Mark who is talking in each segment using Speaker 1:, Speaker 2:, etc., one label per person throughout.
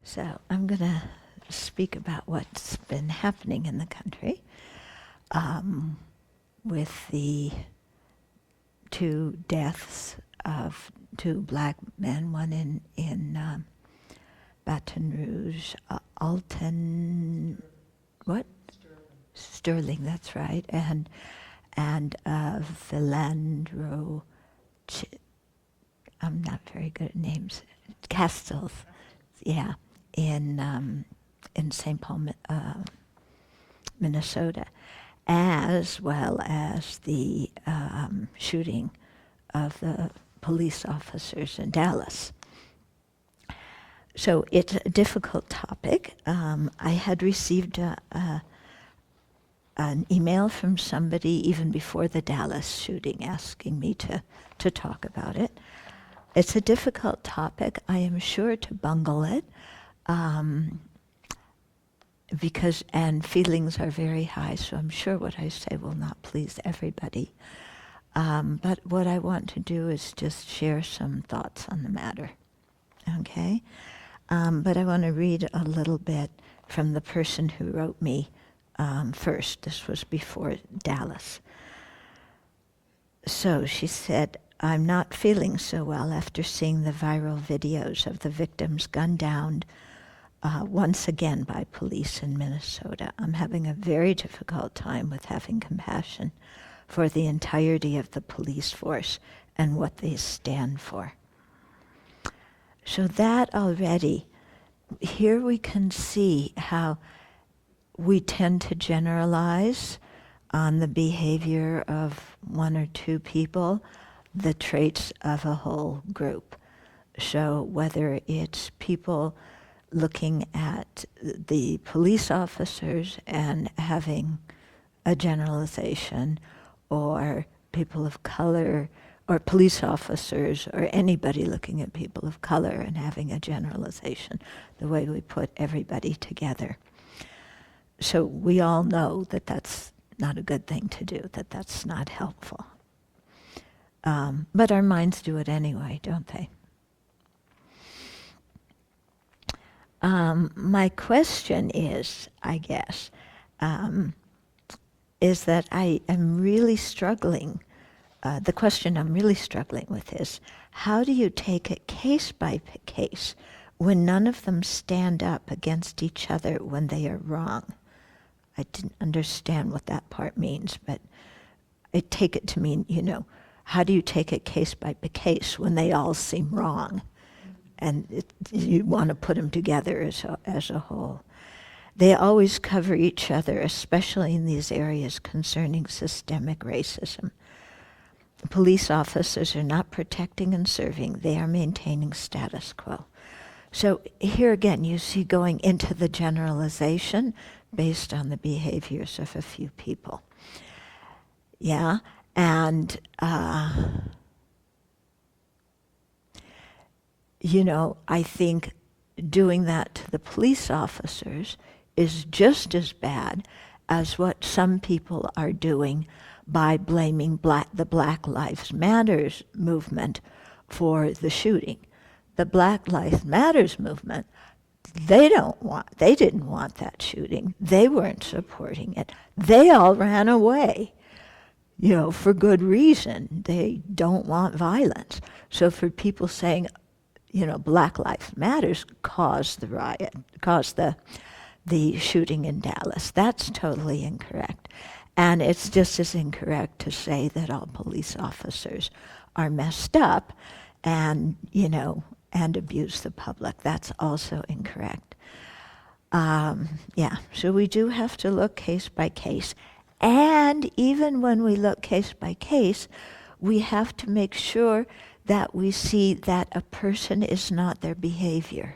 Speaker 1: So I'm going to speak about what's been happening in the country with the two deaths of two black men, one in Baton Rouge, Alton, what? Sterling, that's right, and Philandro, I'm not very good at names, Castles, yeah, in St. Paul, Minnesota, as well as the shooting of the police officers in Dallas. So it's a difficult topic. I had received an email from somebody even before the Dallas shooting asking me to talk about it. It's a difficult topic. I am sure to bungle it because feelings are very high, so I'm sure what I say will not please everybody. But what I want to do is just share some thoughts on the matter, okay? But I want to read a little bit from the person who wrote me first. This was before Dallas. So she said, I'm not feeling so well after seeing the viral videos of the victims gunned down once again by police in Minnesota. I'm having a very difficult time with having compassion for the entirety of the police force and what they stand for. So that already, here we can see how we tend to generalize on the behavior of one or two people, the traits of a whole group. So whether it's people looking at the police officers and having a generalization, or people of color, or police officers, or anybody looking at people of color and having a generalization, the way we put everybody together. So we all know that that's not a good thing to do, that that's not helpful. But our minds do it anyway, don't they? My question is, I guess, is that I am really struggling. The question I'm really struggling with is, how do you take it case by case when none of them stand up against each other when they are wrong? I didn't understand what that part means, but I take it to mean, how do you take it case by case when they all seem wrong? And you want to put them together as a whole. They always cover each other, especially in these areas concerning systemic racism. Police officers are not protecting and serving, they are maintaining status quo. So here again, you see going into the generalization based on the behaviors of a few people. Yeah, and I think doing that to the police officers is just as bad as what some people are doing by blaming the Black Lives Matters movement for the shooting. The Black Lives Matters movement, they didn't want that shooting. They weren't supporting it. They all ran away, for good reason. They don't want violence. So for people saying, Black Lives Matters caused the riot, caused the shooting in Dallas, that's totally incorrect. And it's just as incorrect to say that all police officers are messed up and, and abuse the public. That's also incorrect. So we do have to look case by case. And even when we look case by case, we have to make sure that we see that a person is not their behavior.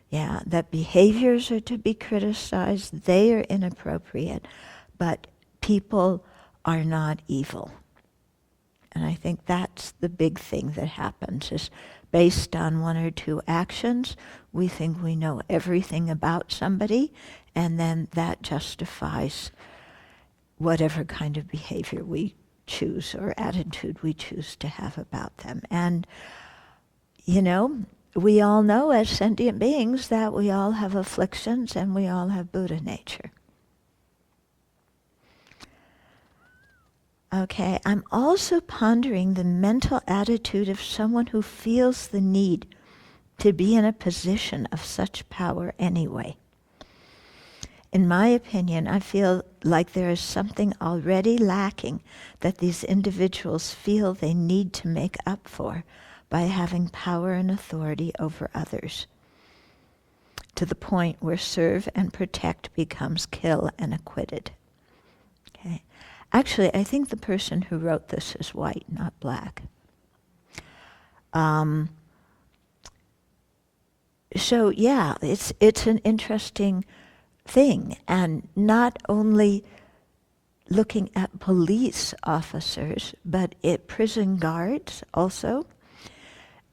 Speaker 1: Yeah, that behaviors are to be criticized, they are inappropriate, but people are not evil. And I think that's the big thing that happens, is based on one or two actions, we think we know everything about somebody, and then that justifies whatever kind of behavior we choose or attitude we choose to have about them. And, we all know as sentient beings that we all have afflictions and we all have Buddha nature. Okay, I'm also pondering the mental attitude of someone who feels the need to be in a position of such power anyway. In my opinion, I feel like there is something already lacking that these individuals feel they need to make up for by having power and authority over others, to the point where serve and protect becomes kill and acquitted. Okay. Actually, I think the person who wrote this is white, not black. So yeah, it's an interesting thing, and not only looking at police officers, but prison guards also.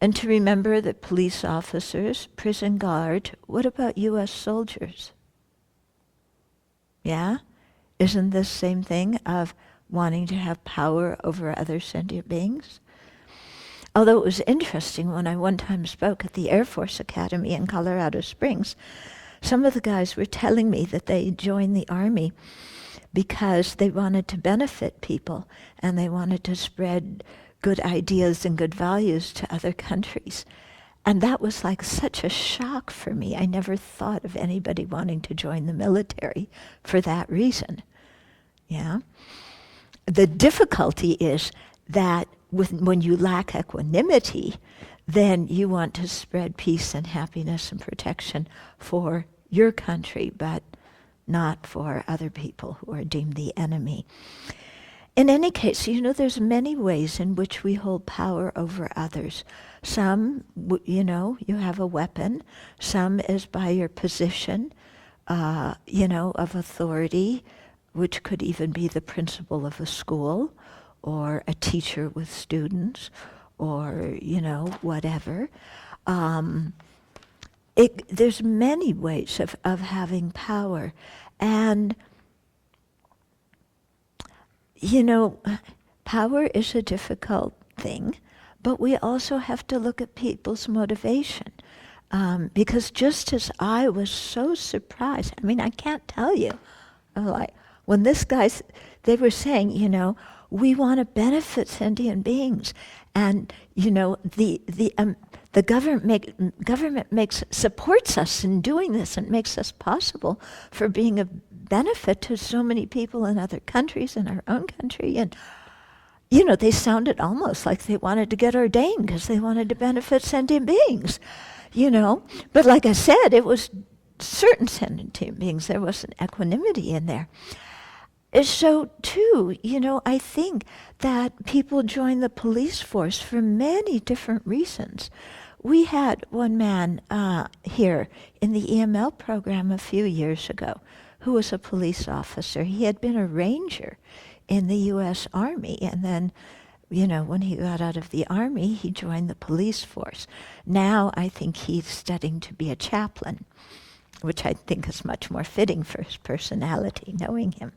Speaker 1: And to remember that police officers, prison guards, what about U.S. soldiers? Yeah? Isn't this the same thing of wanting to have power over other sentient beings? Although it was interesting when I one time spoke at the Air Force Academy in Colorado Springs, some of the guys were telling me that they joined the Army because they wanted to benefit people and they wanted to spread good ideas and good values to other countries. And that was like such a shock for me. I never thought of anybody wanting to join the military for that reason. Yeah. The difficulty is that when you lack equanimity, then you want to spread peace and happiness and protection for your country, but not for other people who are deemed the enemy. In any case, there's many ways in which we hold power over others. Some, you have a weapon. Some is by your position, of authority, which could even be the principal of a school or a teacher with students or, whatever. There's many ways of having power. And power is a difficult thing, but we also have to look at people's motivation. Because just as I was so surprised, I can't tell you, when they were saying, we want to benefit sentient beings, and the government supports us in doing this and makes us possible for being a benefit to so many people in other countries, in our own country. And, they sounded almost like they wanted to get ordained because they wanted to benefit sentient beings, But like I said, it was certain sentient beings. There wasn't equanimity in there. So too, I think that people join the police force for many different reasons. We had one man here in the EML program a few years ago who was a police officer. He had been a ranger in the U.S. Army, and then, when he got out of the Army, he joined the police force. Now I think he's studying to be a chaplain, which I think is much more fitting for his personality, knowing him.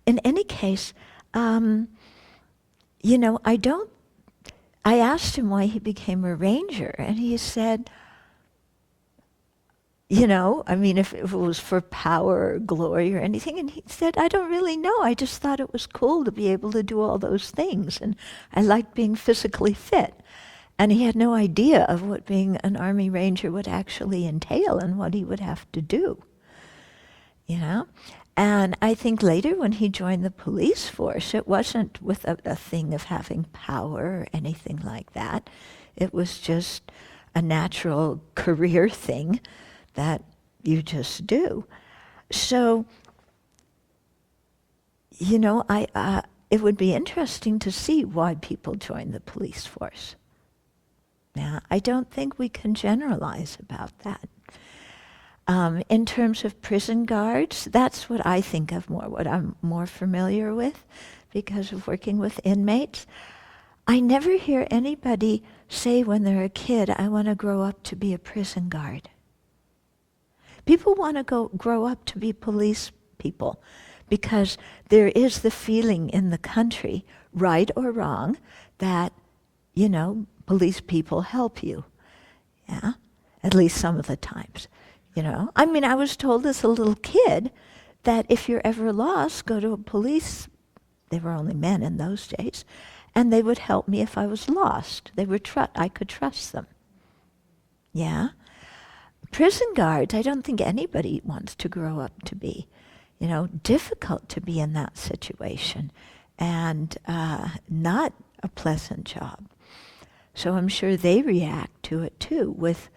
Speaker 1: In any case, I asked him why he became a ranger, and he said, if it was for power or glory or anything, and he said, I don't really know. I just thought it was cool to be able to do all those things, and I liked being physically fit. And he had no idea of what being an Army Ranger would actually entail and what he would have to do, And I think later when he joined the police force, it wasn't with a thing of having power or anything like that. It was just a natural career thing that you just do. So, it would be interesting to see why people join the police force. Now, I don't think we can generalize about that. In terms of prison guards, that's what I think of more, what I'm more familiar with because of working with inmates. I never hear anybody say when they're a kid, I want to grow up to be a prison guard. People want to grow up to be police people because there is the feeling in the country, right or wrong, that, police people help you. Yeah, at least some of the times. I mean, I was told as a little kid that if you're ever lost, go to a police. They were only men in those days, and they would help me if I was lost. I could trust them. Yeah. Prison guards, I don't think anybody wants to grow up to be. Difficult to be in that situation, and not a pleasant job. So I'm sure they react to it too with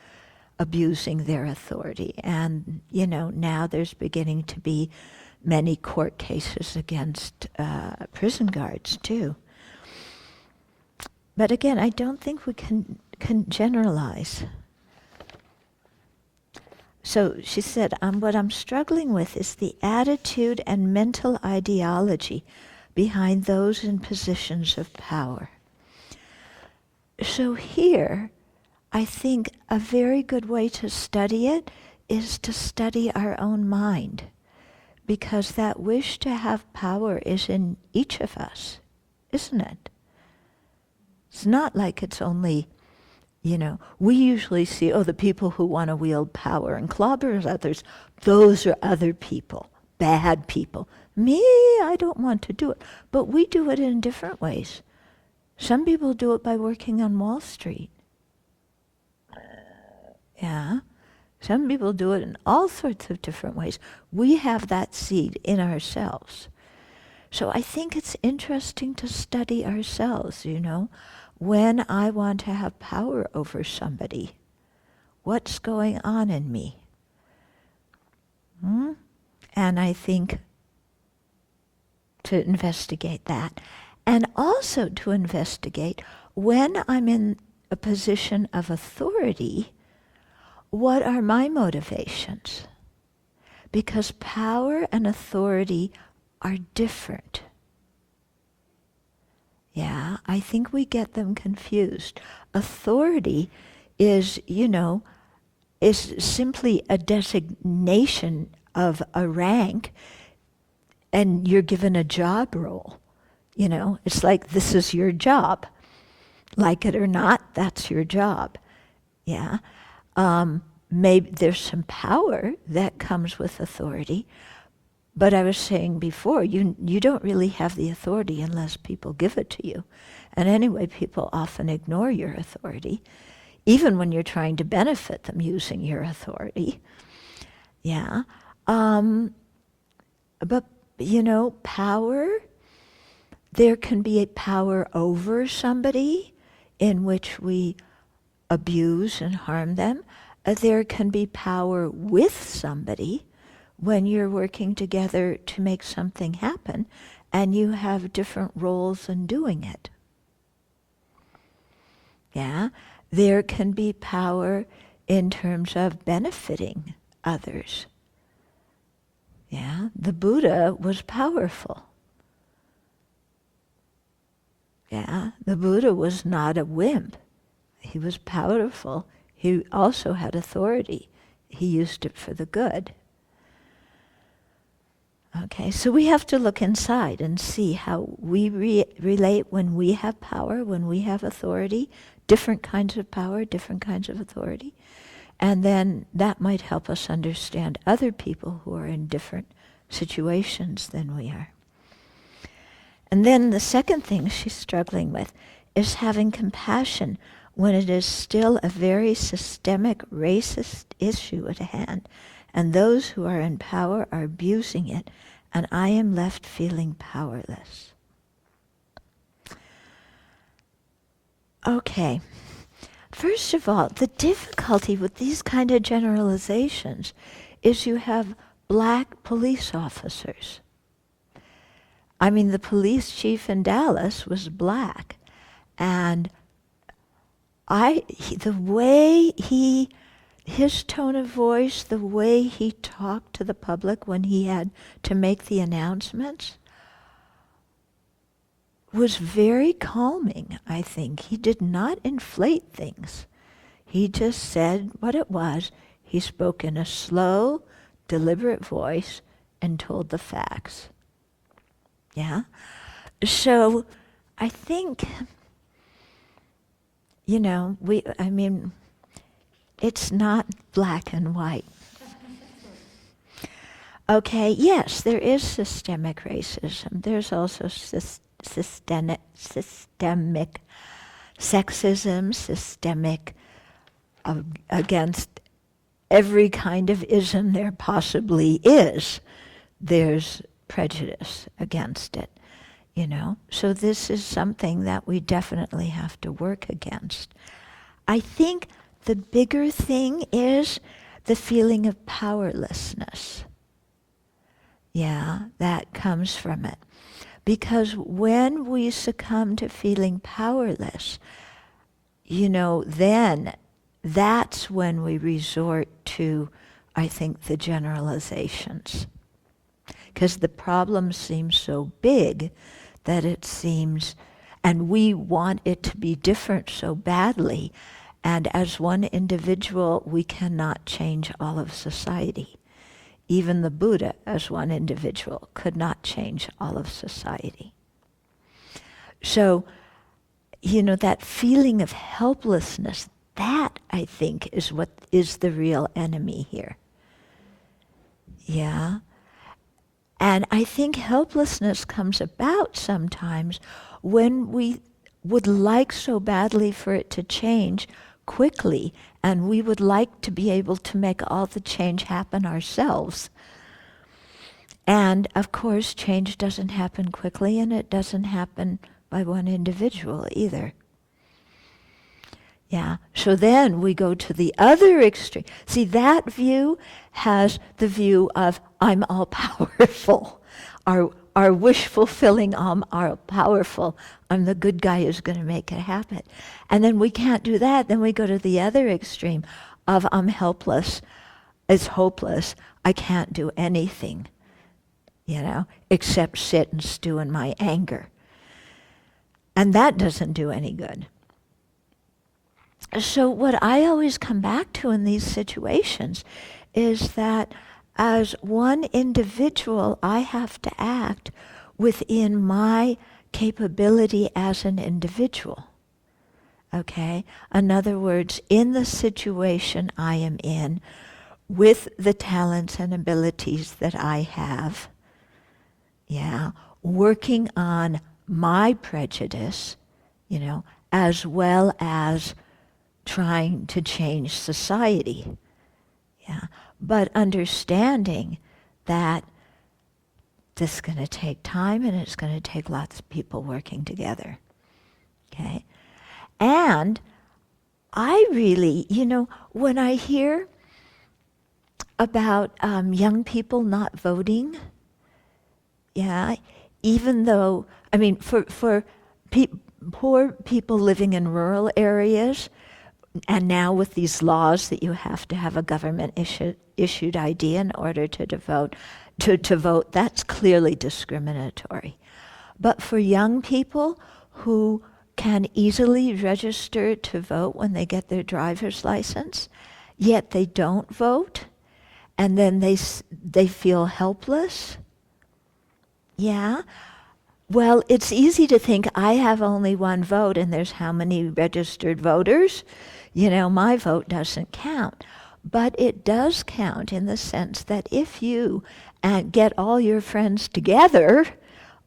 Speaker 1: abusing their authority. And, now there's beginning to be many court cases against prison guards too. But again, I don't think we can generalize. So she said, what I'm struggling with is the attitude and mental ideology behind those in positions of power. So here, I think a very good way to study it is to study our own mind, because that wish to have power is in each of us, isn't it? It's not like it's only, we usually see, the people who want to wield power and clobber others, those are other people, bad people. Me, I don't want to do it. But we do it in different ways. Some people do it by working on Wall Street. Yeah. Some people do it in all sorts of different ways. We have that seed in ourselves. So I think it's interesting to study ourselves, When I want to have power over somebody, what's going on in me? And I think to investigate that. And also to investigate when I'm in a position of authority, what are my motivations? Because power and authority are different. Yeah, I think we get them confused. Authority is, is simply a designation of a rank, and you're given a job role. It's like, this is your job. Like it or not, that's your job. Yeah. Maybe there's some power that comes with authority, but I was saying before, you don't really have the authority unless people give it to you. And anyway, people often ignore your authority, even when you're trying to benefit them using your authority. Yeah. But, power, there can be a power over somebody in which we abuse and harm them. There can be power with somebody when you're working together to make something happen, and you have different roles in doing it. Yeah, there can be power in terms of benefiting others. Yeah, the Buddha was powerful. Yeah, the Buddha was not a wimp. He was powerful. He also had authority. He used it for the good. Okay, so we have to look inside and see how we relate when we have power, when we have authority, different kinds of power, different kinds of authority. And then that might help us understand other people who are in different situations than we are. And then the second thing she's struggling with is having compassion when it is still a very systemic racist issue at hand, and those who are in power are abusing it, and I am left feeling powerless. Okay. First of all, the difficulty with these kind of generalizations is you have black police officers. I mean, the police chief in Dallas was black, and the way his tone of voice, the way he talked to the public when he had to make the announcements was very calming, I think. He did not inflate things. He just said what it was. He spoke in a slow, deliberate voice and told the facts. Yeah? So I think, It's not black and white. Okay, yes, there is systemic racism. There's also systemic sexism, systemic against every kind of ism there possibly is. There's prejudice against it, you know. So this is something that we definitely have to work against. I think the bigger thing is the feeling of powerlessness. Yeah, that comes from it. Because when we succumb to feeling powerless, you know, then that's when we resort to, I think, the generalizations. Because the problem seems so big that it seems, and we want it to be different so badly, and as one individual, we cannot change all of society. Even the Buddha, as one individual, could not change all of society. So, you know, that feeling of helplessness, that, I think, is what is the real enemy here. Yeah? And I think helplessness comes about sometimes when we would like so badly for it to change quickly, and we would like to be able to make all the change happen ourselves. And of course, change doesn't happen quickly, and it doesn't happen by one individual either. Yeah, so then we go to the other extreme. See, that view has the view of I'm all powerful. Our wish-fulfilling I'm all powerful. I'm the good guy who's going to make it happen. And then we can't do that. Then we go to the other extreme of I'm helpless. It's hopeless. I can't do anything, you know, except sit and stew in my anger. And that doesn't do any good. So what I always come back to in these situations is that as one individual, I have to act within my capability as an individual. Okay? In other words, in the situation I am in, with the talents and abilities that I have, yeah, working on my prejudice, you know, as well as trying to change society. Yeah. But understanding that this is going to take time and it's going to take lots of people working together. Okay? And I really, you know, when I hear about young people not voting, yeah, even though, I mean, for poor people living in rural areas, and now with these laws that you have to have a government issued ID in order to vote, that's clearly discriminatory. But for young people who can easily register to vote when they get their driver's license, yet they don't vote, and then they feel helpless, yeah. Well, it's easy to think I have only one vote and there's how many registered voters? You know, my vote doesn't count. But it does count in the sense that if you get all your friends together,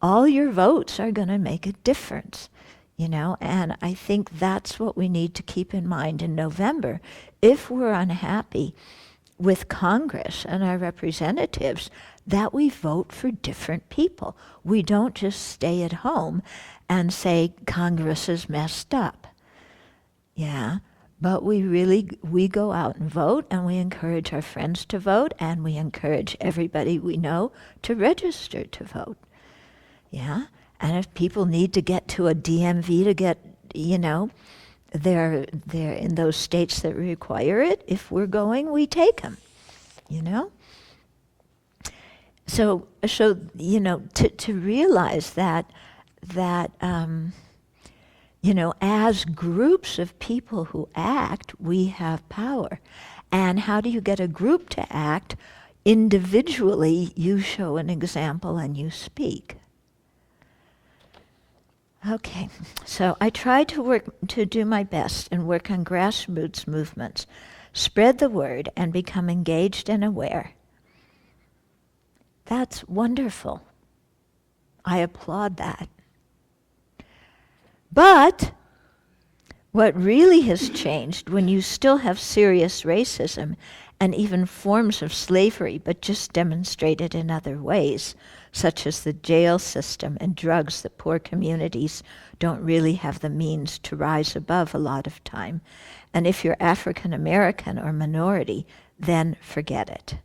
Speaker 1: all your votes are going to make a difference. You know, and I think that's what we need to keep in mind in November. If we're unhappy with Congress and our representatives, that we vote for different people. We don't just stay at home and say Congress is messed up. Yeah, but we go out and vote, and we encourage our friends to vote, and we encourage everybody we know to register to vote. Yeah, and if people need to get to a DMV to get, you know, they're in those states that require it, if we're going, we take them, you know? So you know, to realize that you know, as groups of people who act, we have power. And how do you get a group to act? Individually, you show an example and you speak. Okay, so I try to do my best and work on grassroots movements spread the word, and become engaged and aware. That's wonderful. I applaud that. But what really has changed, when you still have serious racism and even forms of slavery, but just demonstrated in other ways, such as the jail system and drugs that poor communities don't really have the means to rise above a lot of time. And if you're African American or minority, then forget it.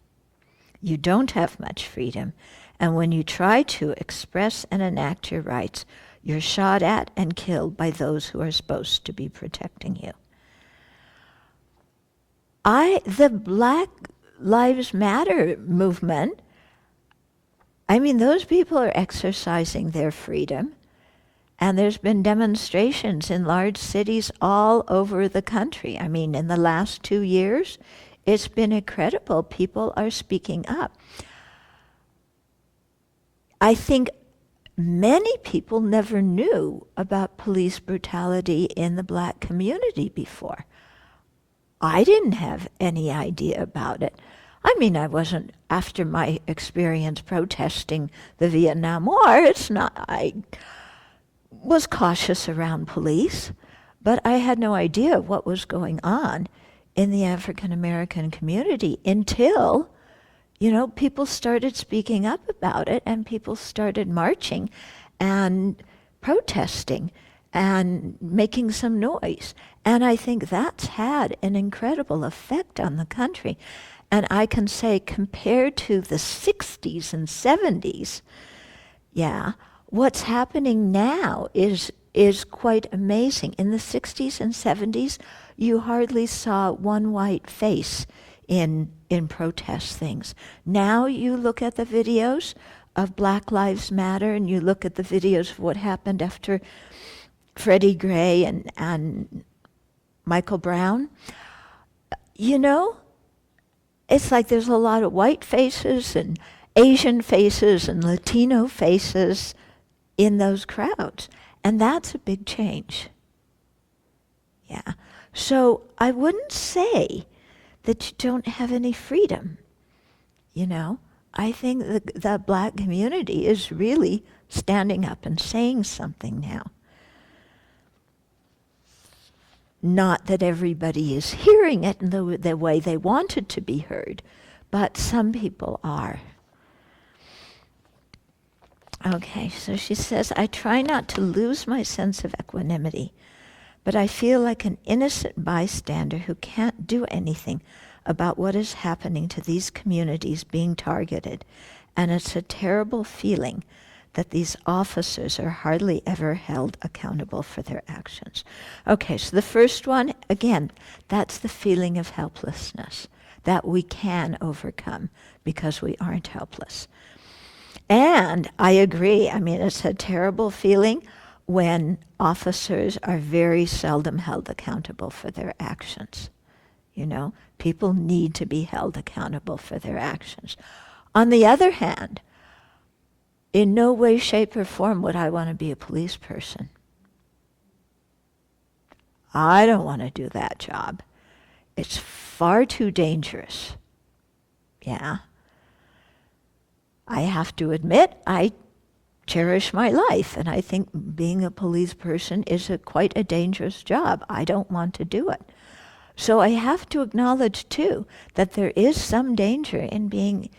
Speaker 1: You don't have much freedom, and when you try to express and enact your rights, you're shot at and killed by those who are supposed to be protecting you. The Black Lives Matter movement, I mean, those people are exercising their freedom, and there's been demonstrations in large cities all over the country. I mean, in the last 2 years, it's been incredible. People are speaking up. I think many people never knew about police brutality in the Black community before. I didn't have any idea about it. I mean, I wasn't, after my experience protesting the Vietnam War, I was cautious around police, but I had no idea what was going on in the African American community until, people started speaking up about it, and people started marching and protesting and making some noise. And I think that's had an incredible effect on the country. And I can say, compared to the 60s and 70s, what's happening now is quite amazing. In the 60s and 70s, you hardly saw one white face in protest things. Now you look at the videos of Black Lives Matter, and you look at the videos of what happened after Freddie Gray and Michael Brown. It's like there's a lot of white faces and Asian faces and Latino faces in those crowds. And that's a big change. Yeah. So I wouldn't say that you don't have any freedom. I think the Black community is really standing up and saying something now. Not that everybody is hearing it in the way they want it to be heard, but some people are. Okay, so she says, I try not to lose my sense of equanimity, but I feel like an innocent bystander who can't do anything about what is happening to these communities being targeted, and it's a terrible feeling that these officers are hardly ever held accountable for their actions. Okay, so the first one, again, that's the feeling of helplessness that we can overcome because we aren't helpless. And I agree, it's a terrible feeling when officers are very seldom held accountable for their actions. People need to be held accountable for their actions. On the other hand, in no way, shape, or form would I want to be a police person. I don't want to do that job. It's far too dangerous. Yeah. I have to admit, I cherish my life, and I think being a police person is quite a dangerous job. I don't want to do it. So I have to acknowledge, too, that there is some danger in being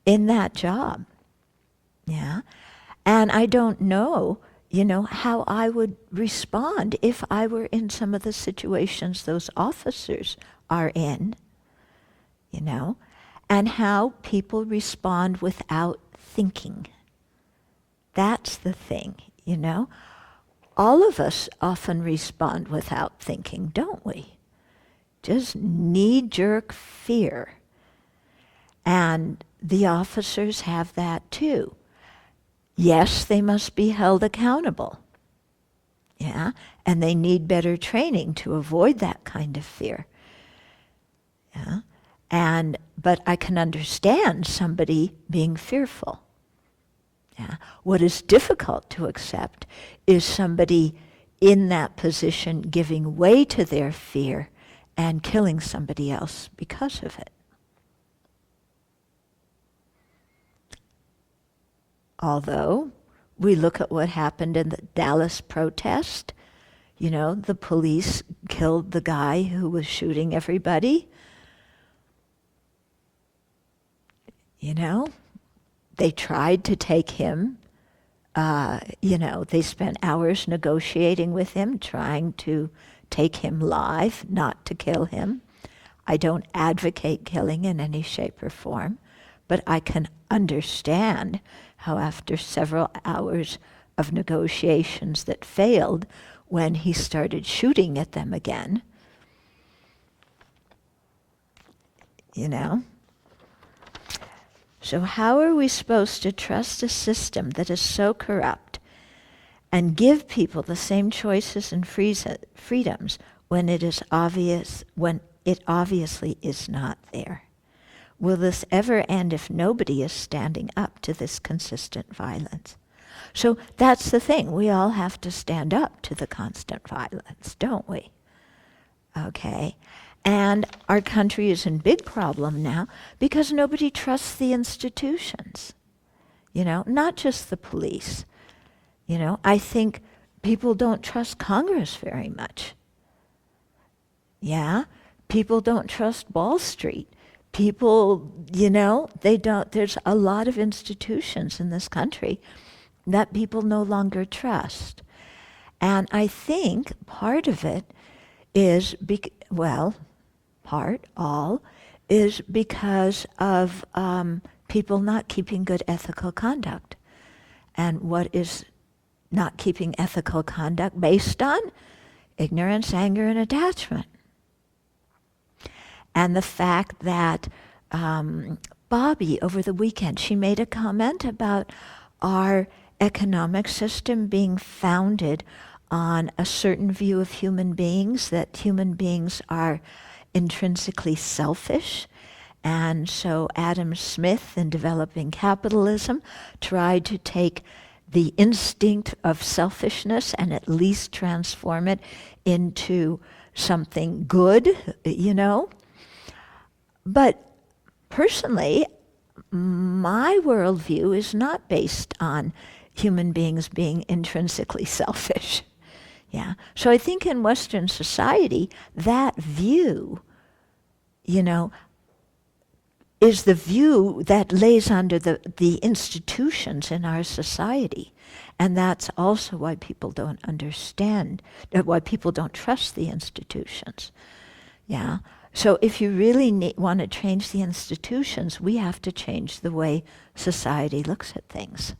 Speaker 1: in that job. Yeah. And I don't know, how I would respond if I were in some of the situations those officers are in, and how people respond without thinking. That's the thing, All of us often respond without thinking, don't we? Just knee-jerk fear. And the officers have that too. Yes, they must be held accountable. Yeah, and they need better training to avoid that kind of fear. Yeah, but I can understand somebody being fearful. Yeah, what is difficult to accept is somebody in that position giving way to their fear and killing somebody else because of it. Although, we look at what happened in the Dallas protest. The police killed the guy who was shooting everybody. They tried to take him. They spent hours negotiating with him, trying to take him live, not to kill him. I don't advocate killing in any shape or form, but I can understand how after several hours of negotiations that failed, when he started shooting at them again, So how are we supposed to trust a system that is so corrupt and give people the same choices and freedoms when it obviously is not there? Will this ever end if nobody is standing up to this consistent violence? So that's the thing. We all have to stand up to the constant violence, don't we? Okay. And our country is in big problem now because nobody trusts the institutions. Not just the police. I think people don't trust Congress very much. Yeah? People don't trust Wall Street. People, they don't. There's a lot of institutions in this country that people no longer trust. And I think part of it is, all, is because of people not keeping good ethical conduct. And what is not keeping ethical conduct based on? Ignorance, anger, and attachment. And the fact that Bobby, over the weekend, she made a comment about our economic system being founded on a certain view of human beings, that human beings are intrinsically selfish. And so Adam Smith, in developing capitalism, tried to take the instinct of selfishness and at least transform it into something good, But personally, my worldview is not based on human beings being intrinsically selfish. Yeah. So I think in Western society, that view, is the view that lays under the institutions in our society. And that's also why people don't understand, why people don't trust the institutions. Yeah. So if you really want to change the institutions, we have to change the way society looks at things,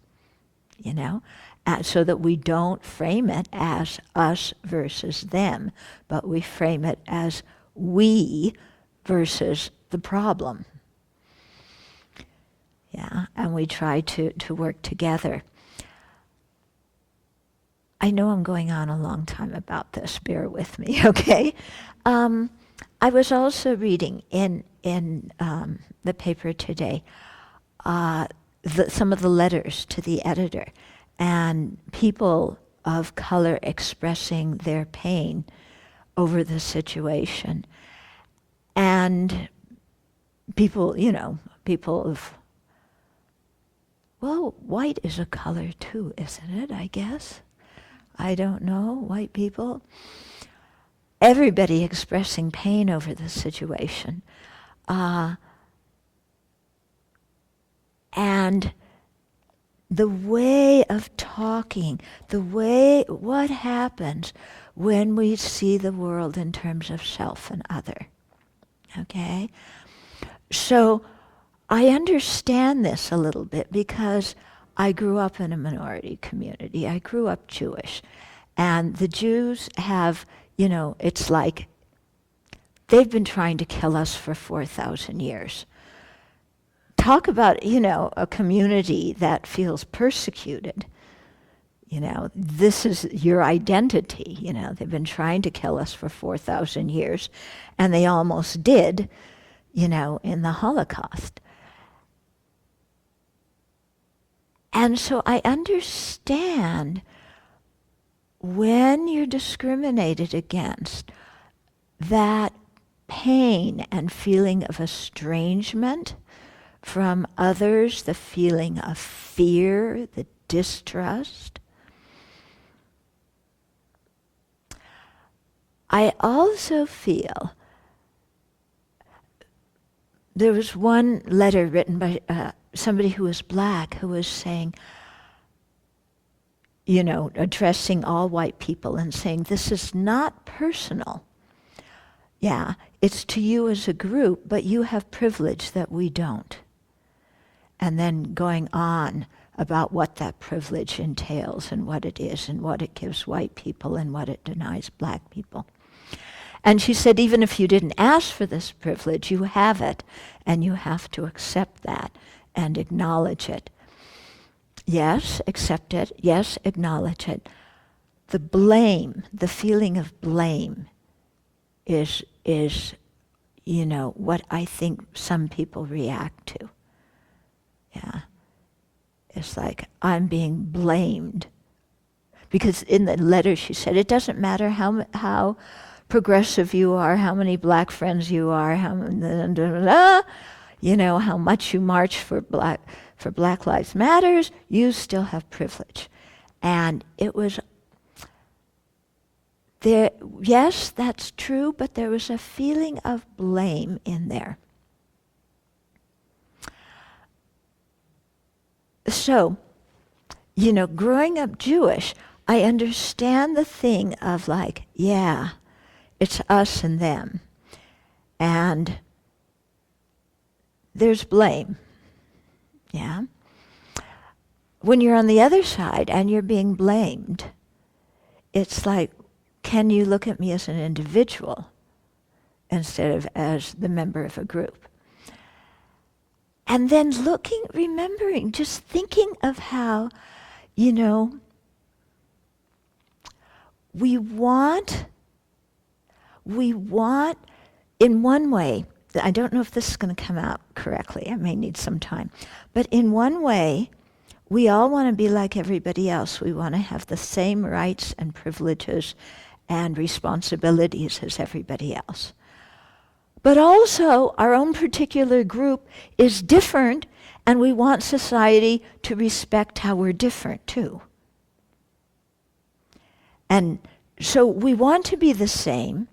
Speaker 1: so that we don't frame it as us versus them, but we frame it as we versus the problem. Yeah, and we try to work together. I know I'm going on a long time about this, bear with me, okay? I was also reading in the paper today some of the letters to the editor and people of color expressing their pain over the situation. And people, people of, white is a color too, isn't it, I guess? I don't know, white people. Everybody expressing pain over the situation. And the way of talking, what happens when we see the world in terms of self and other. Okay? So I understand this a little bit because I grew up in a minority community. I grew up Jewish. And the Jews have, it's like they've been trying to kill us for 4,000 years. Talk about, a community that feels persecuted. This is your identity. They've been trying to kill us for 4,000 years, and they almost did, in the Holocaust. And so I understand when you're discriminated against, that pain and feeling of estrangement from others, the feeling of fear, the distrust. I also feel there was one letter written by somebody who was black who was saying, addressing all white people and saying, this is not personal. Yeah, it's to you as a group, but you have privilege that we don't. And then going on about what that privilege entails and what it is and what it gives white people and what it denies black people. And she said, even if you didn't ask for this privilege, you have it, and you have to accept that and acknowledge it. Yes, accept it. Yes, acknowledge it. The blame, the feeling of blame is what I think some people react to. Yeah. It's like, I'm being blamed. Because in the letter she said, it doesn't matter how progressive you are, how many black friends you are, how much you march for Black Lives Matters, you still have privilege. And it was there, yes, that's true, but there was a feeling of blame in there. So, growing up Jewish, I understand the thing of like, yeah, it's us and them. And there's blame. Yeah. When you're on the other side and you're being blamed, it's like, can you look at me as an individual instead of as the member of a group? And then remembering, just thinking of how, we want, in one way, I don't know if this is going to come out correctly, I may need some time, but in one way, we all want to be like everybody else. We want to have the same rights and privileges and responsibilities as everybody else. But also, our own particular group is different, and we want society to respect how we're different too. And so we want to be the same,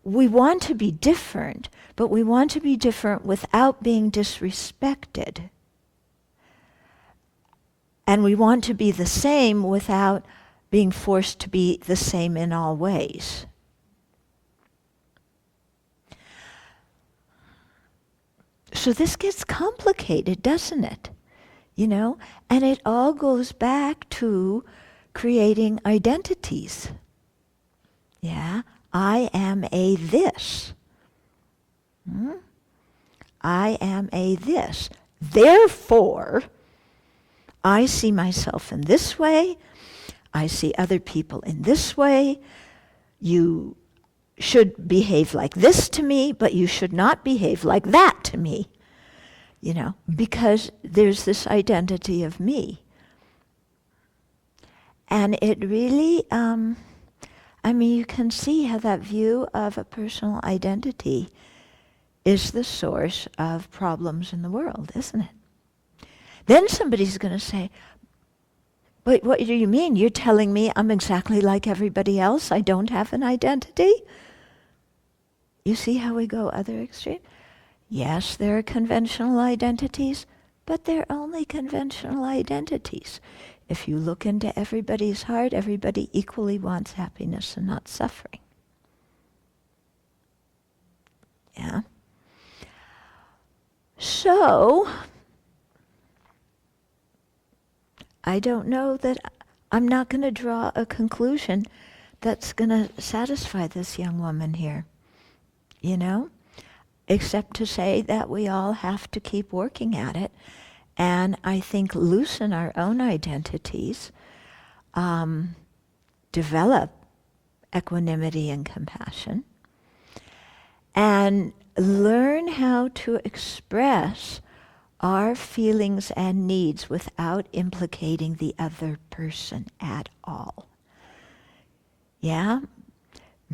Speaker 1: we want to be different, but we want to be different without being disrespected. And we want to be the same without being forced to be the same in all ways. So this gets complicated, doesn't it? And it all goes back to creating identities. Yeah, I am a this. I am a this. Therefore, I see myself in this way. I see other people in this way. You should behave like this to me, but you should not behave like that to me. Because there's this identity of me. And it really, you can see how that view of a personal identity is the source of problems in the world, isn't it? Then somebody's going to say, but what do you mean? You're telling me I'm exactly like everybody else? I don't have an identity? You see how we go other extreme? Yes, there are conventional identities, but they're only conventional identities. If you look into everybody's heart, everybody equally wants happiness and not suffering. Yeah? So, I don't know that I'm not going to draw a conclusion that's going to satisfy this young woman here, except to say that we all have to keep working at it, and I think loosen our own identities, develop equanimity and compassion, and learn how to express our feelings and needs without implicating the other person at all. Yeah?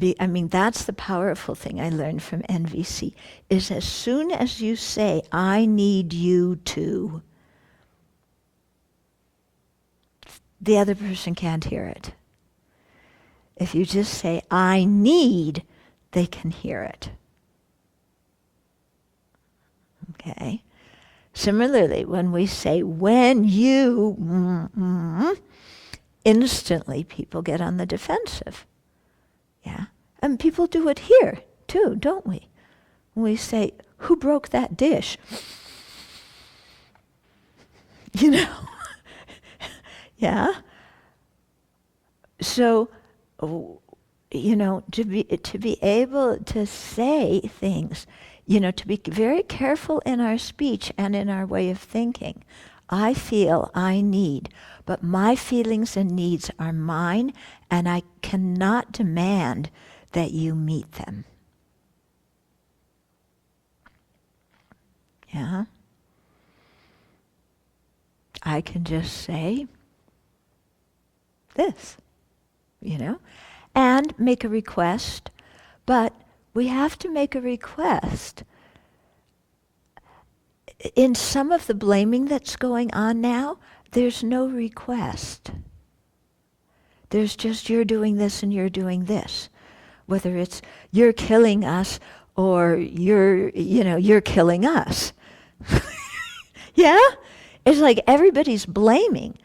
Speaker 1: That's the powerful thing I learned from NVC, is as soon as you say, I need you to, the other person can't hear it. If you just say, I need, they can hear it. Okay? Similarly, when we say, when you, instantly people get on the defensive. Yeah? And people do it here, too, don't we? When we say, who broke that dish? You know? Yeah? So, you know, to be able to say things, you know, to be very careful in our speech and in our way of thinking. I feel, I need, but my feelings and needs are mine, and I cannot demand that you meet them. Yeah? I can just say this, you know, and make a request, but we have to make a request. In some of the blaming that's going on now, there's no request. There's just, you're doing this and you're doing this. Whether it's you're killing us or you're killing us. Yeah? It's like everybody's blaming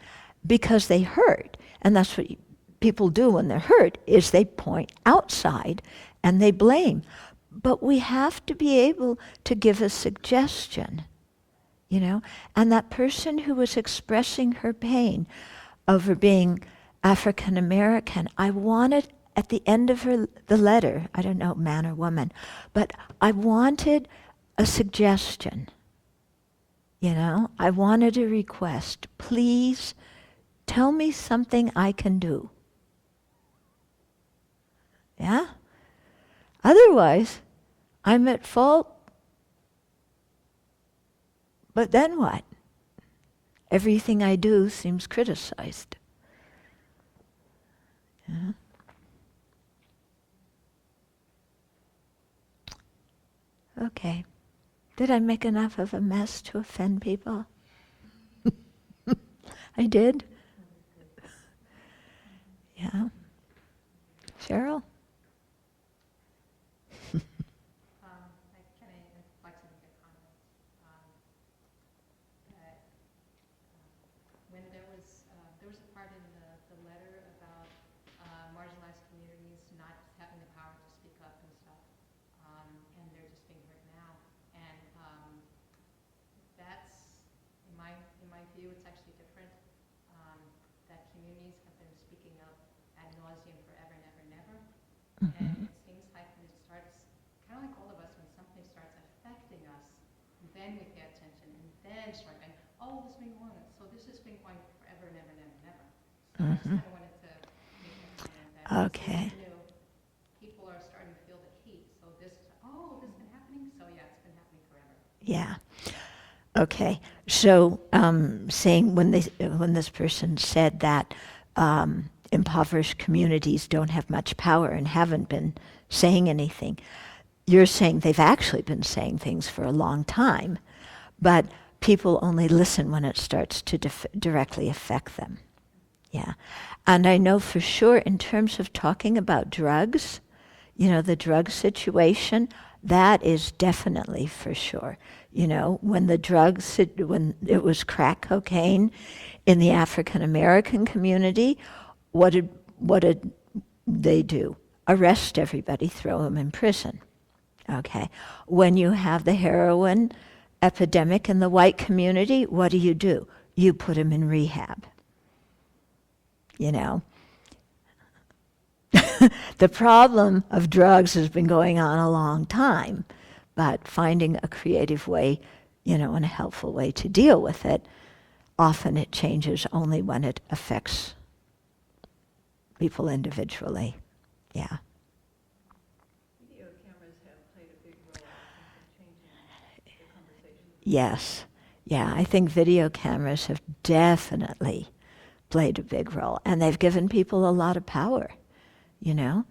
Speaker 1: because they hurt. And that's what people do when they're hurt, is they point outside and they blame. But we have to be able to give a suggestion, you know? And that person who was expressing her pain over being African American, I wanted at the end of the letter, I don't know, man or woman, but I wanted a suggestion. You know, I wanted a request. Please tell me something I can do. Yeah? Otherwise, I'm at fault. But then what? Everything I do seems criticized. Yeah? Okay. Did I make enough of a mess to offend people? I did? Yeah. Cheryl?
Speaker 2: When there was a part in the letter about marginalized communities not having the power to speak up and stuff, and they're just being heard now. And that's, in my view, it's actually different. That communities have been speaking up ad nauseum forever, never, never. And it seems like when it starts, kind of like all of us, when something starts affecting us, then we pay attention, and then start going, oh, this has been going on. So this has been going forever, never, never, never. So I just kind of wanted to make that comment that
Speaker 1: Okay.
Speaker 2: people are starting to feel the heat. So this has been happening. So yeah, it's been happening forever.
Speaker 1: Yeah. Okay. So saying when this person said that impoverished communities don't have much power and haven't been saying anything, you're saying they've actually been saying things for a long time, but people only listen when it starts to directly affect them. Yeah. And I know for sure in terms of talking about drugs, you know, the drug situation, that is definitely for sure. You know, when it was crack cocaine in the African American community, what did they do? Arrest everybody, throw them in prison. Okay. When you have the heroin epidemic in the white community, what do? You put them in rehab. You know. The problem of drugs has been going on a long time, but finding a creative way, you know, and a helpful way to deal with it, often it changes only when it affects people individually. Yeah.
Speaker 3: Video cameras have played a big role in changing the conversation.
Speaker 1: Yes. Yeah, I think video cameras have definitely played a big role, and they've given people a lot of power, you know,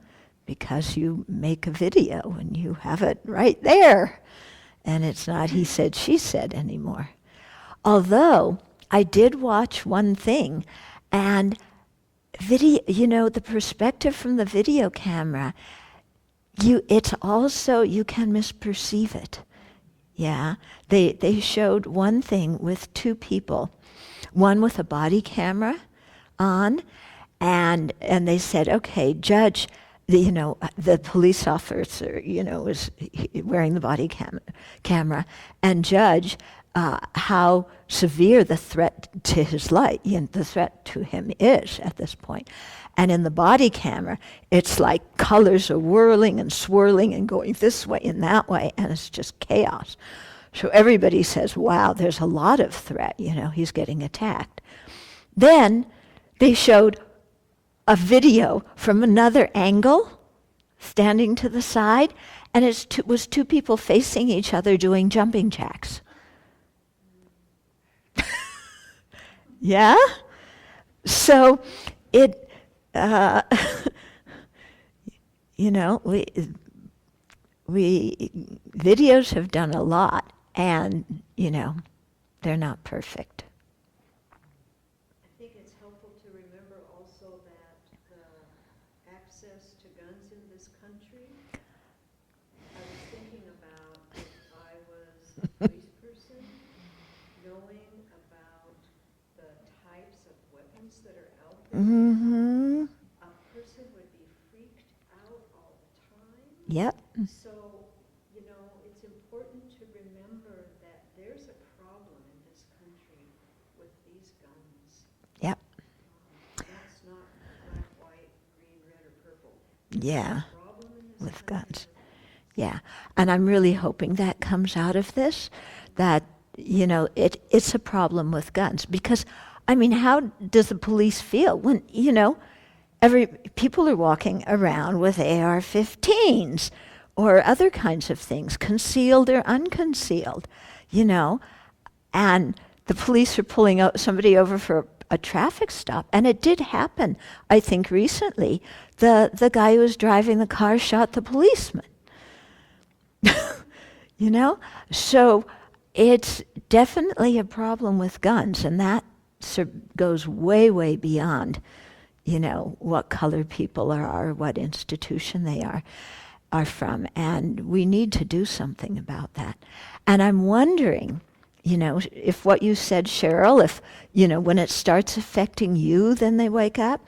Speaker 1: because you make a video and you have it right there. And it's not he said, she said anymore. Although I did watch one thing, and video, the perspective from the video camera, it's also, you can misperceive it. Yeah, they showed one thing with two people, one with a body camera on, and they said, okay, judge, the police officer, was wearing the body camera, and judge how severe the threat to his life, the threat to him is at this point. And in the body camera, it's like colors are whirling and swirling and going this way and that way, and it's just chaos. So everybody says, wow, there's a lot of threat, he's getting attacked. Then they showed a video from another angle, standing to the side, and it was two people facing each other doing jumping jacks. Yeah? So it, we videos have done a lot, and, they're not perfect.
Speaker 4: I think it's helpful to remember also that the access to guns in this country, I was thinking about if I was a police person, knowing about the types of weapons that are out there,
Speaker 1: Mm-hmm.
Speaker 4: a person would be freaked out all the time.
Speaker 1: Yep.
Speaker 4: So, it's important to remember that there's a problem in this country with these guns.
Speaker 1: Yep.
Speaker 4: That's not black, white, green, red, or purple.
Speaker 1: Yeah.
Speaker 4: Problem in this
Speaker 1: With
Speaker 4: country
Speaker 1: guns. Yeah. And I'm really hoping that comes out of this, that, it's a problem with guns. Because, how does the police feel when, people are walking around with AR-15s or other kinds of things, concealed or unconcealed, and the police are pulling somebody over for a traffic stop. And it did happen, I think, recently. The guy who was driving the car shot the policeman. So it's definitely a problem with guns, and that goes way, way beyond, what color people are, what institution they are from, and we need to do something about that. And I'm wondering, if what you said, Cheryl, if, when it starts affecting you, then they wake up.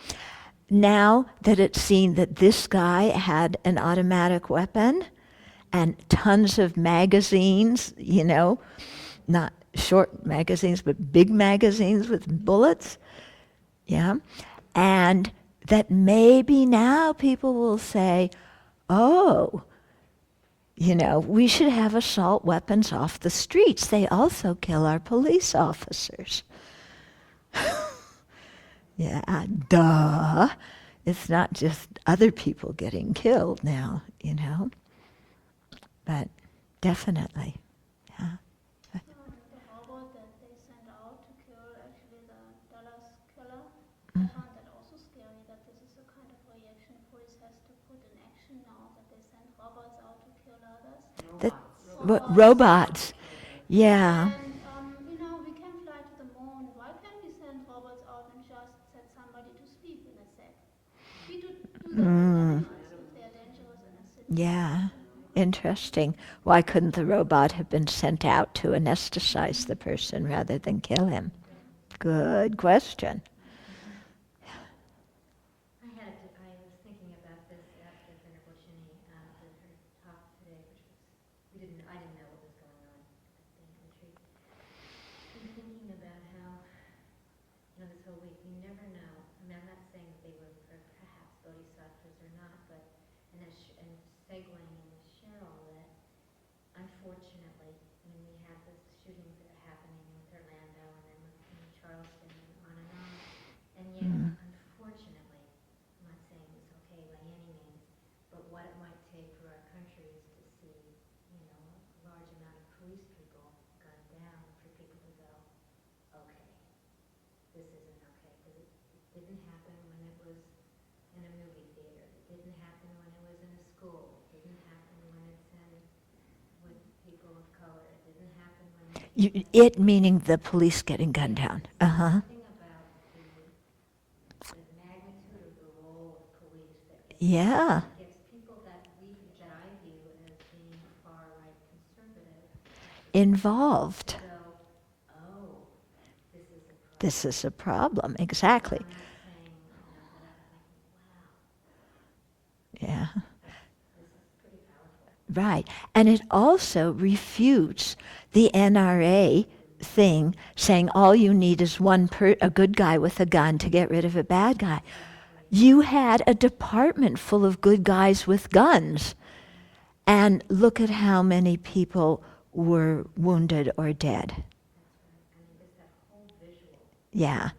Speaker 1: Now that it's seen that this guy had an automatic weapon and tons of magazines, not short magazines, but big magazines with bullets, yeah, and that maybe now people will say, oh, we should have assault weapons off the streets. They also kill our police officers. Yeah, duh. It's not just other people getting killed now, But definitely, yeah.
Speaker 5: The robot that they sent out to kill actually the Dallas killer, I found that also scary, that this is a kind of reaction police has to put in action now, that they send robots out to kill others.
Speaker 1: Robots. Yeah.
Speaker 5: And, we can fly to the moon. Why can't we send robots out and just set somebody to sleep in a sec? We do that with animals if they're dangerous in a city.
Speaker 1: Yeah. Interesting. Why couldn't the robot have been sent out to anesthetize the person rather than kill him? Good question.
Speaker 2: I was thinking about this after Venerable did her talk today, which was, I didn't know what was going on at the retreat. I'm thinking about how, this whole week, you never know. I'm not saying that they were perhaps bodhisattvas or not, but, and segueing in with Cheryl, that unfortunately, we have the shootings that are happening with Orlando and then with Charleston and on, and yet, unfortunately, I'm not saying it's okay by any means, but what it might take for our country is to see, a large amount of police people gunned down for people to go, okay, this isn't okay, because it didn't happen when it was in a movie theater. It didn't happen when it was
Speaker 6: color. It didn't happen when
Speaker 1: It meaning the police getting gunned down. Uh-huh.
Speaker 6: something about the magnitude of the role of police that
Speaker 1: Yeah.
Speaker 6: gets people that I view as being far right conservative
Speaker 1: Involved.
Speaker 6: to go, oh, this is a problem.
Speaker 1: This is a problem. Exactly.
Speaker 6: I'm not saying, but I'm thinking, wow,
Speaker 1: Yeah.
Speaker 6: this is pretty powerful.
Speaker 1: Right. And it also refutes the NRA thing saying all you need is a good guy with a gun to get rid of a bad guy. You had a department full of good guys with guns. And look at how many people were wounded or dead.
Speaker 6: I mean, just that whole visual.
Speaker 1: Yeah.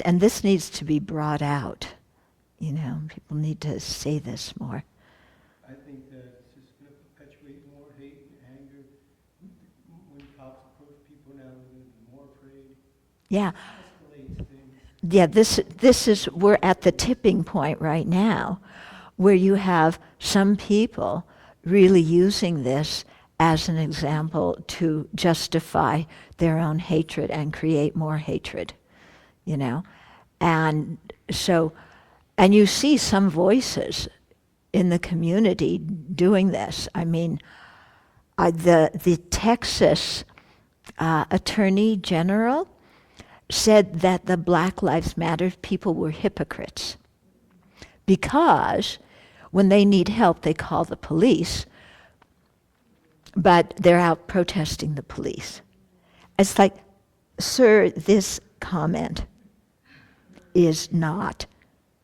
Speaker 1: And this needs to be brought out. People need to say this more.
Speaker 7: I think that it's just going to perpetuate more hate and anger. When cops approach people now, they're going to be more afraid.
Speaker 1: Yeah.
Speaker 7: Escalates things.
Speaker 1: Yeah, this is, we're at the tipping point right now where you have some people really using this as an example to justify their own hatred and create more hatred, And so, and you see some voices in the community doing this. I mean, the Texas Attorney General said that the Black Lives Matter people were hypocrites because when they need help, they call the police, but they're out protesting the police. It's like, sir, this comment is not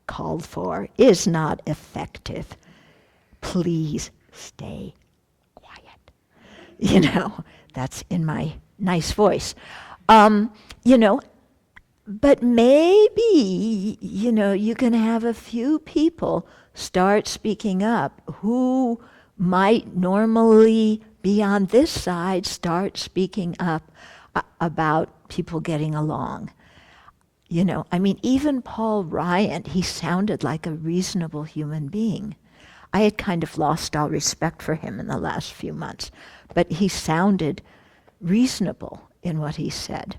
Speaker 1: called for, is not effective. Please stay quiet. That's in my nice voice. But maybe, you can have a few people start speaking up who might normally be on this side, start speaking up about people getting along. Even Paul Ryan, he sounded like a reasonable human being. I had kind of lost all respect for him in the last few months, but he sounded reasonable in what he said,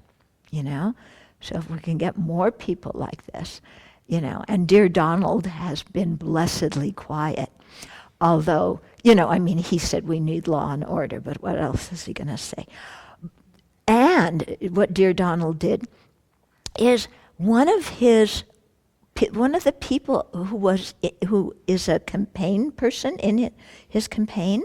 Speaker 1: So if we can get more people like this, and Dear Donald has been blessedly quiet. Although, he said we need law and order, but what else is he going to say? And what Dear Donald did is one of the people who is a campaign person in his campaign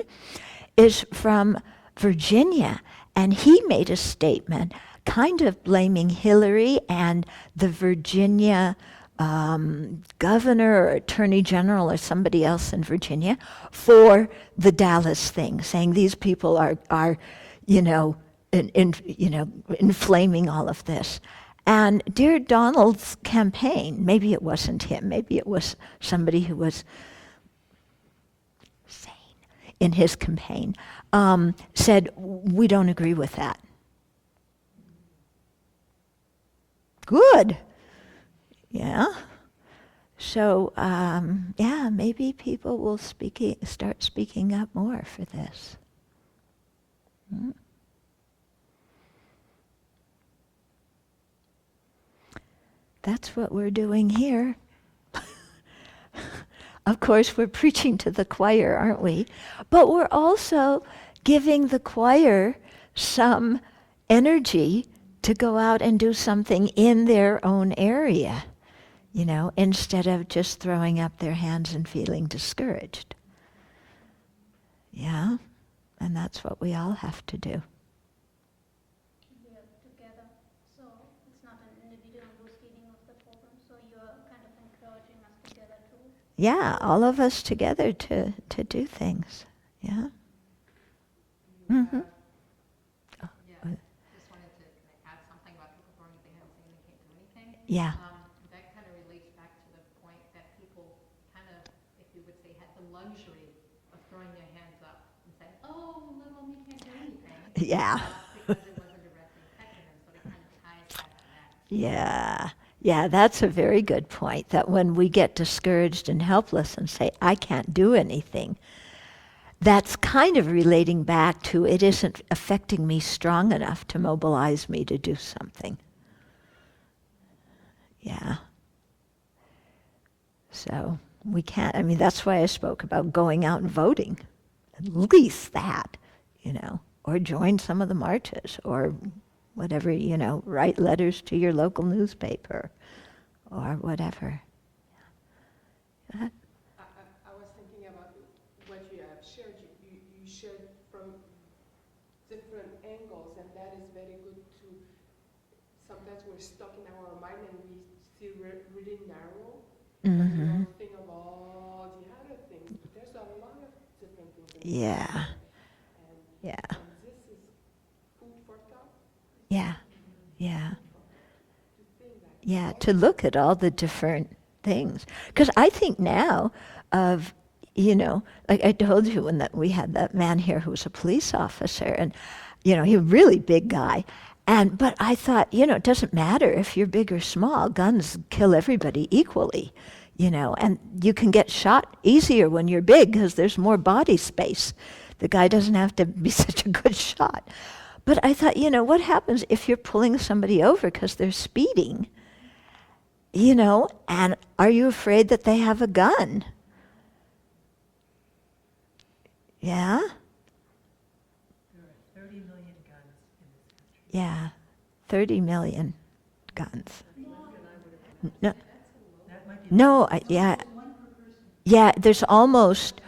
Speaker 1: is from Virginia, and he made a statement kind of blaming Hillary and the Virginia governor or attorney general or somebody else in Virginia for the Dallas thing, saying these people are inflaming all of this. And Dear Donald's campaign, maybe it wasn't him, maybe it was somebody who was sane in his campaign, said, we don't agree with that. Good. Yeah. So, maybe people will start speaking up more for this. That's what we're doing here. Of course, we're preaching to the choir, aren't we? But we're also giving the choir some energy to go out and do something in their own area, instead of just throwing up their hands and feeling discouraged. Yeah? And that's what we all have to do.
Speaker 5: We are together, so it's not an individual who's leading of the program, so you're kind of encouraging us together too.
Speaker 1: Yeah, all of us together to do things. Yeah? Mm-hmm.
Speaker 2: Yeah, just wanted to add something about people throwing up their hands saying they can't do anything.
Speaker 1: Yeah.
Speaker 2: That kind of relates back to the point that people kind of, if you would say, had the luxury of throwing their hands up and saying, oh, little me can't do anything.
Speaker 1: Yeah.
Speaker 2: Because it wasn't directly affecting them, so it kind of ties back to that.
Speaker 1: Yeah. Yeah, that's a very good point, that when we get discouraged and helpless and say, I can't do anything, that's kind of relating back to it isn't affecting me strong enough to mobilize me to do something. Yeah. So we can't, I mean, that's why I spoke about going out and voting. At least that, or join some of the marches, or whatever, write letters to your local newspaper, or whatever.
Speaker 8: I was thinking about what you have shared. You shared from different angles, and that is very good to, sometimes we're stuck in our mind and we still really narrow.
Speaker 1: Mm-hmm.
Speaker 8: We don't think of all the other things. But there's a lot of different things in this
Speaker 1: Yeah.
Speaker 8: country.
Speaker 1: Yeah.
Speaker 8: And this is food for thought.
Speaker 1: Yeah. Yeah.
Speaker 8: To think that
Speaker 1: Yeah,
Speaker 8: all
Speaker 1: to look at all the different things. Because I think now of, like I told you when we had that man here who was a police officer, and, he was a really big guy. But I thought, it doesn't matter if you're big or small, guns kill everybody equally, and you can get shot easier when you're big because there's more body space. The guy doesn't have to be such a good shot. But I thought, what happens if you're pulling somebody over because they're speeding? And are you afraid that they have a gun? Yeah?
Speaker 3: There are 30 million guns in this country.
Speaker 1: Yeah. 30 million guns. No,
Speaker 3: That might be
Speaker 1: no, yeah. Yeah, there's almost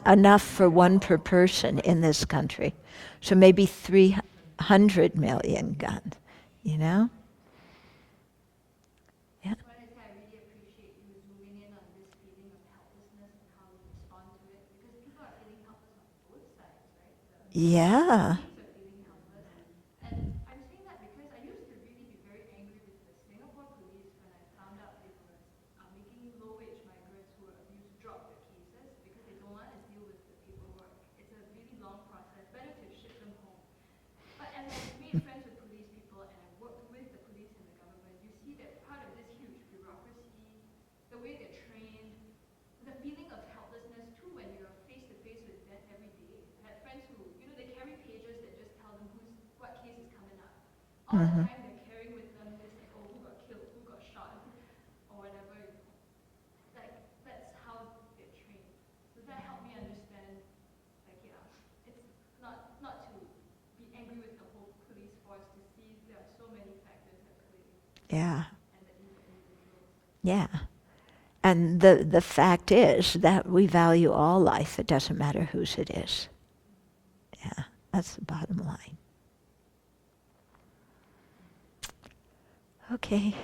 Speaker 1: enough for one per person in this country. So maybe 300 million guns, Yeah.
Speaker 2: I just wanted to say I really appreciate you zooming in on this feeling of helplessness and how we respond to it, because people are feeling helpless on both sides, right?
Speaker 1: Yeah.
Speaker 2: Police are feeling helpless. And I'm saying that because I used to really be very angry with the Singapore police when I found out they were making low-wage migrants who were abused drop their cases because they don't want to deal with the paperwork. It's a really long process. Better to ship them home. But as I've made friends with police people and I've worked with the police and the government, you see that part of this huge bureaucracy, the way they're trained, the feeling of helplessness too when you're face to face with death every day. I had friends who, they carry pages that just tell them what case is coming up. All the time they're carrying with them this like, oh, who got killed, who got shot, or whatever. Like, that's how they're trained. So that helped me understand, like, it's not to be angry with the whole police force, to see there are so many factors at play.
Speaker 1: Yeah.
Speaker 2: And the individuals.
Speaker 1: Yeah. And the fact is that we value all life. It doesn't matter whose it is. Yeah, that's the bottom line. Okay.